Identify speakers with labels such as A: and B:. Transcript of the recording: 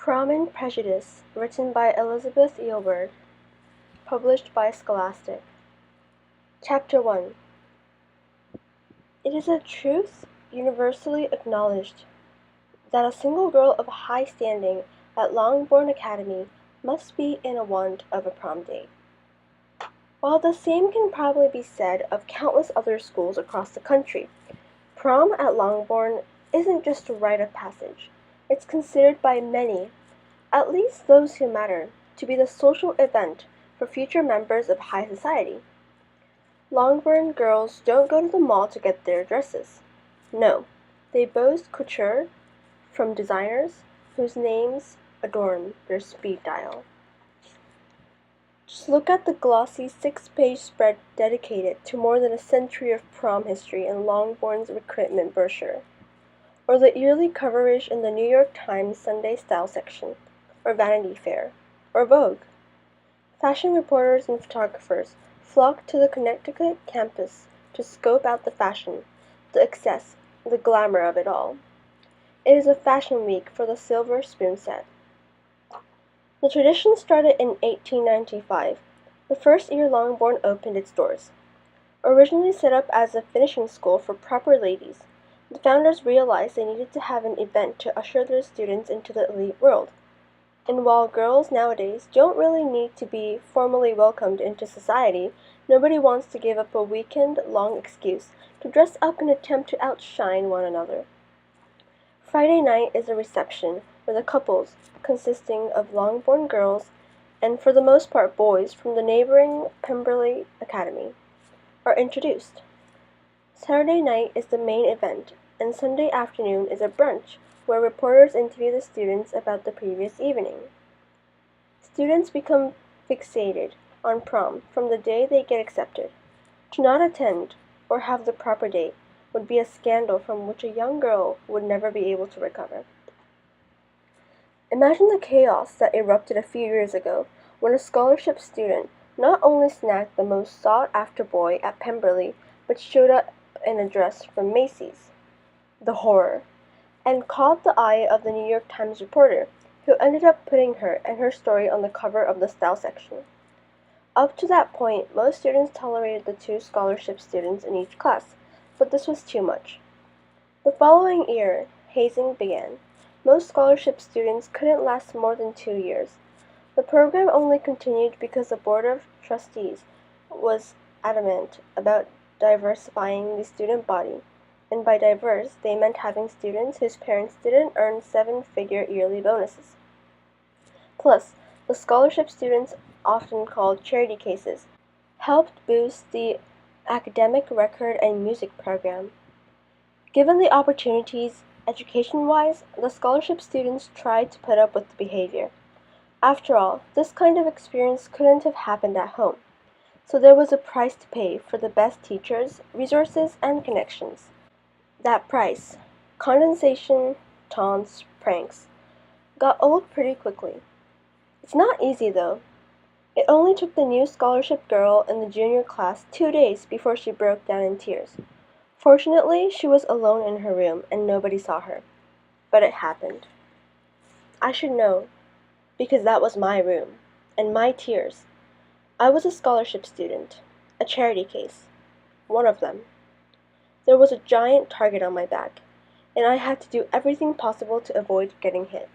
A: Prom and Prejudice, written by Elizabeth Eulberg, published by Scholastic. Chapter 1. It is a truth universally acknowledged that a single girl of high standing at Longbourn Academy must be in want of a prom date. While the same can probably be said of countless other schools across the country, prom at Longbourn isn't just a rite of passage. It's considered by many, at least those who matter, to be the social event for future members of high society. Longbourn girls don't go to the mall to get their dresses. No, they boast couture from designers whose names adorn their speed dial. Just look at the glossy 6-page spread dedicated to more than a century of prom history in Longbourn's recruitment brochure, or the yearly coverage in the New York Times Sunday Style section, or Vanity Fair, or Vogue. Fashion reporters and photographers flock to the Connecticut campus to scope out the fashion, the excess, the glamour of it all. It is a fashion week for the silver spoon set. The tradition started in 1895, the first year Longbourn opened its doors. Originally set up as a finishing school for proper ladies, the founders realized they needed to have an event to usher their students into the elite world. And while girls nowadays don't really need to be formally welcomed into society, nobody wants to give up a weekend-long excuse to dress up and attempt to outshine one another. Friday night is a reception where the couples, consisting of Longbourn girls and for the most part boys from the neighboring Pemberley Academy, are introduced. Saturday night is the main event, and Sunday afternoon is a brunch where reporters interview the students about the previous evening. Students become fixated on prom from the day they get accepted. To not attend or have the proper date would be a scandal from which a young girl would never be able to recover. Imagine the chaos that erupted a few years ago when a scholarship student not only snagged the most sought-after boy at Pemberley, but showed up in a dress from Macy's. The horror. And caught the eye of the New York Times reporter, who ended up putting her and her story on the cover of the style section. Up to that point, most students tolerated the 2 scholarship students in each class, but this was too much. The following year, hazing began. Most scholarship students couldn't last more than 2 years. The program only continued because the Board of Trustees was adamant about diversifying the student body. And by diverse, they meant having students whose parents didn't earn 7-figure yearly bonuses. Plus, the scholarship students, often called charity cases, helped boost the academic record and music program. Given the opportunities, education-wise, the scholarship students tried to put up with the behavior. After all, this kind of experience couldn't have happened at home, so there was a price to pay for the best teachers, resources, and connections. That price, condensation, taunts, pranks, got old pretty quickly. It's not easy though. It only took the new scholarship girl in the junior class 2 days before she broke down in tears. Fortunately, she was alone in her room and nobody saw her. But it happened. I should know, because that was my room, and my tears. I was a scholarship student, a charity case, one of them. There was a giant target on my back, and I had to do everything possible to avoid getting hit.